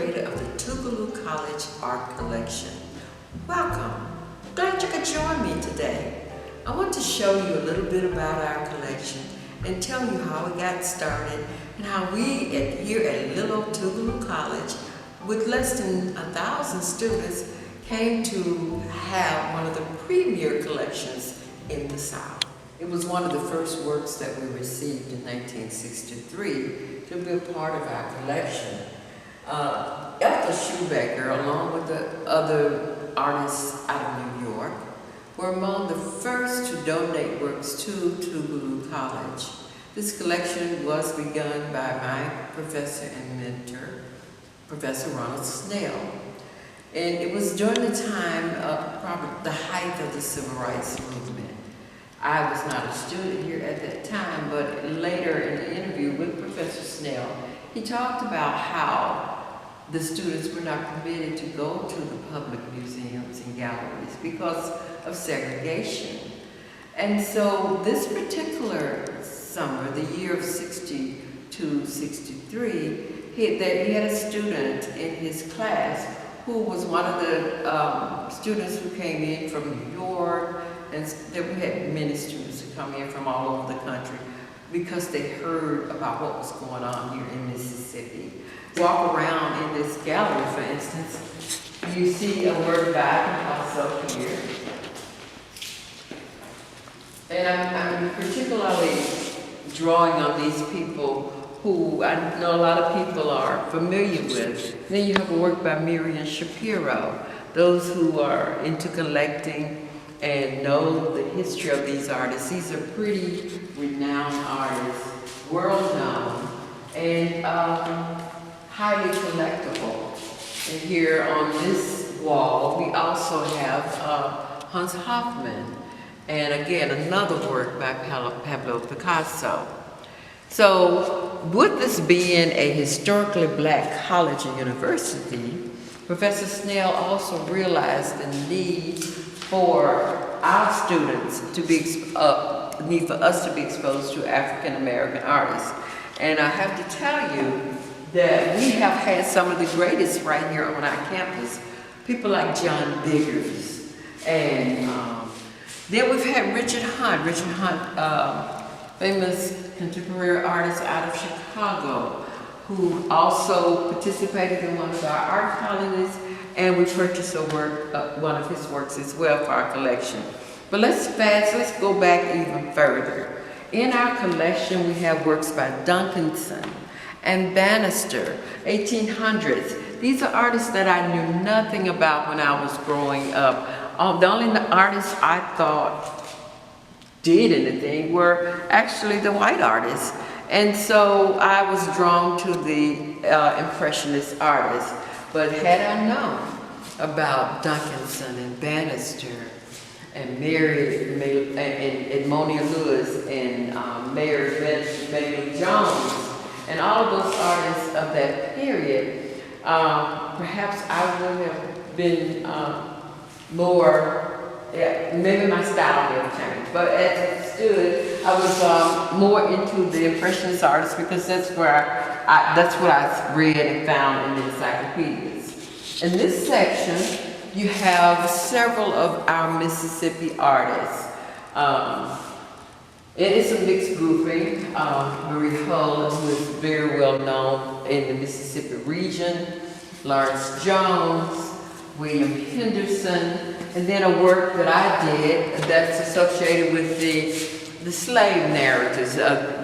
curator of the Tougaloo College Art Collection. Welcome. Glad you could join me today. I want to show you a little bit about our collection and tell you how it got started and how we here at little Tougaloo College, with less than 1,000 students, came to have one of the premier collections in the South. It was one of the first works that we received in 1963 to be a part of our collection. Ethel Shoemaker, along with the other artists out of New York, were among the first to donate works to Tougaloo College. This collection was begun by my professor and mentor, Professor Ronald Snell. And it was during the time of probably the height of the Civil Rights Movement. I was not a student here at that time, but later in the interview with Professor Snell, he talked about how the students were not permitted to go to the public museums and galleries because of segregation. And so this particular summer, the year of 62, 63, he had a student in his class who was one of the students who came in from New York, and then we had many students who come in from all over the country because they heard about what was going on here in Mississippi. Walk around in this gallery, for instance, you see a work by Picasso here. And I'm particularly drawing on these people who I know a lot of people are familiar with. Then you have a work by Miriam Shapiro. Those who are into collecting and know the history of these artists. These are pretty renowned artists, world known, and highly collectible. And here on this wall, we also have Hans Hofmann, and again, another work by Pablo Picasso. So, with this being a historically black college and university, Professor Snell also realized the need for our students to be, need for us to be exposed to African American artists. And I have to tell you that we have had some of the greatest right here on our campus, people like John Biggers, and then we've had Richard Hunt, famous contemporary artist out of Chicago, who also participated in one of our art colonies, and we purchased a work, one of his works as well for our collection. But let's go back even further. In our collection, we have works by Duncanson and Bannister, 1800s. These are artists that I knew nothing about when I was growing up. The only artists I thought did anything were actually the white artists. And so I was drawn to the Impressionist artists. But had I known about Duncanson and Bannister and Edmonia Lewis and Mary Bailey Jones and all of those artists of that period, perhaps I would have been maybe my style may have changed. But as it stood, I was more into the Impressionist artists because that's where that's what I read and found in the encyclopedias. In this section, you have several of our Mississippi artists. It is a mixed grouping. Marie Hull, who is very well known in the Mississippi region, Lawrence Jones, William Henderson, and then a work that I did that's associated with the slave narratives,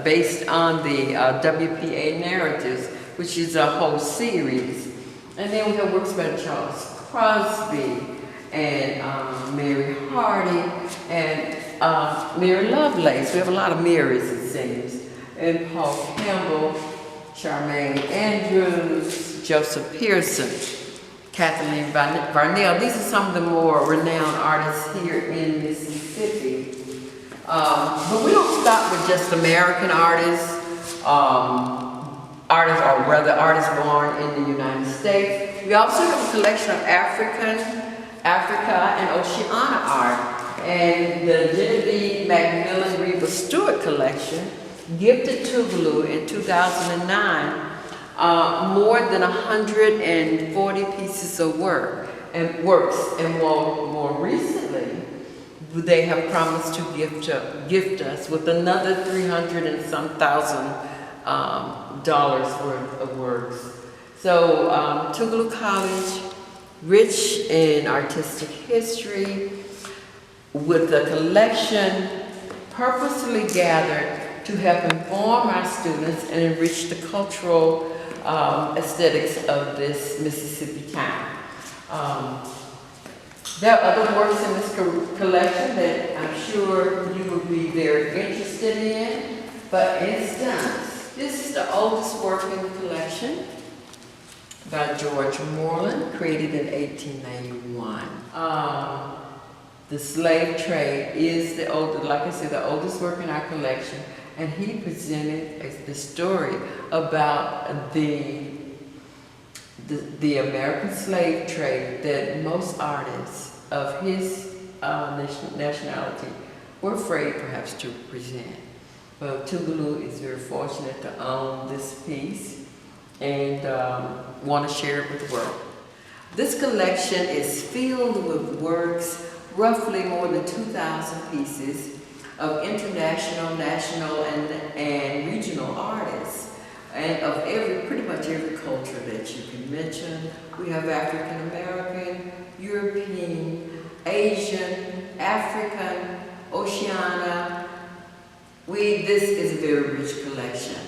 based on the WPA narratives, which is a whole series. And then we have works by Charles Crosby and Mary Hardy and Mary Lovelace. We have a lot of Marys, it seems. And Paul Campbell, Charmaine Andrews, Joseph Pearson, Kathleen Varnell. These are some of the more renowned artists here in Mississippi. But we don't stop with just American artists, or rather artists born in the United States. We also have a collection of Africa and Oceania art. And the Genevieve McMillan Reba Stewart collection, gifted Tougaloo in 2009, more than 140 pieces of works, and more recently, they have promised to gift us with another 300 and some thousand dollars worth of works. So Tougaloo College, rich in artistic history, with a collection purposely gathered to help inform our students and enrich the cultural aesthetics of this Mississippi town. There are other works in this collection that I'm sure you will be very interested in. For instance, this is the oldest work in the collection by George Moreland, created in 1891. The slave trade is the oldest, like I said, the oldest work in our collection, and he presented the story about the American slave trade that most artists of his nationality were afraid perhaps to present. But Tougaloo is very fortunate to own this piece and want to share it with the world. This collection is filled with works, roughly more than 2,000 pieces of international, national, and regional artists, and of pretty much every culture that you can mention. We have African American, European, Asian, African, Oceania. This is a very rich collection.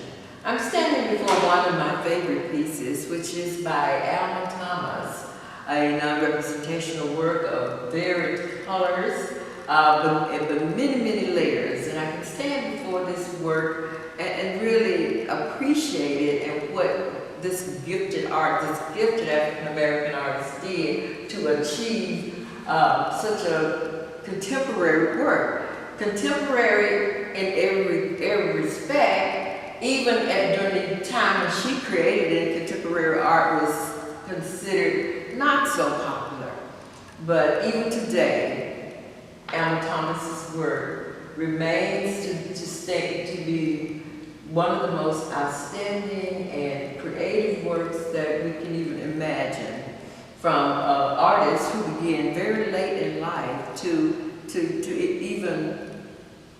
I'm standing before one of my favorite pieces, which is by Alma Thomas, a non-representational work of varied colors, but many, many layers. And I can stand before this work and really appreciate it and what this gifted African-American artist did to achieve such a contemporary work. Contemporary in every respect, even during the time when she created it, contemporary art was considered not so popular. But even today, Alma Thomas's work remains to be one of the most outstanding and creative works that we can even imagine, from artists who began very late in life to even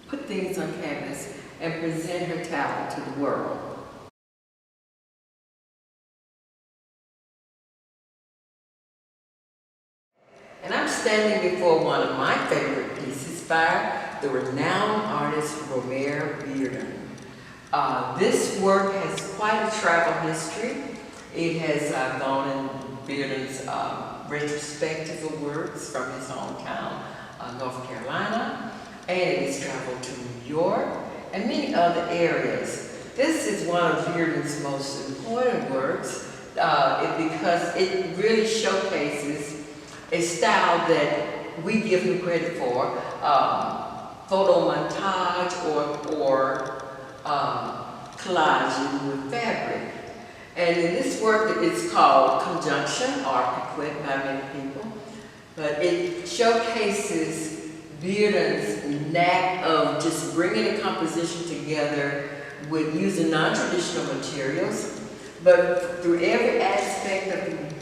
put things on canvas and present her talent to the world. And I'm standing before one of my favorite pieces by the renowned artist Romare Bearden. This work has quite a travel history. It has gone in Bearden's retrospective of works from his hometown, North Carolina, and it has traveled to New York and many other areas. This is one of Bearden's most important works because it really showcases a style that we give him credit for, photo montage or collaging with fabric. And in this work, it's called Conjunction, or Piquet by many people, but it showcases Bearden's knack of just bringing a composition together with using non-traditional materials, but through every aspect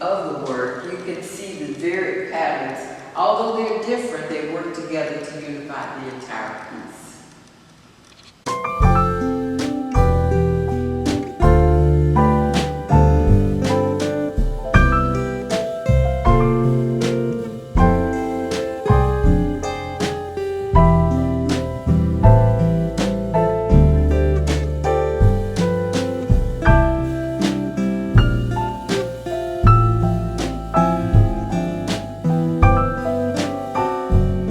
of the work, you can see the varied patterns. Although they're different, they work together to unify the entire piece.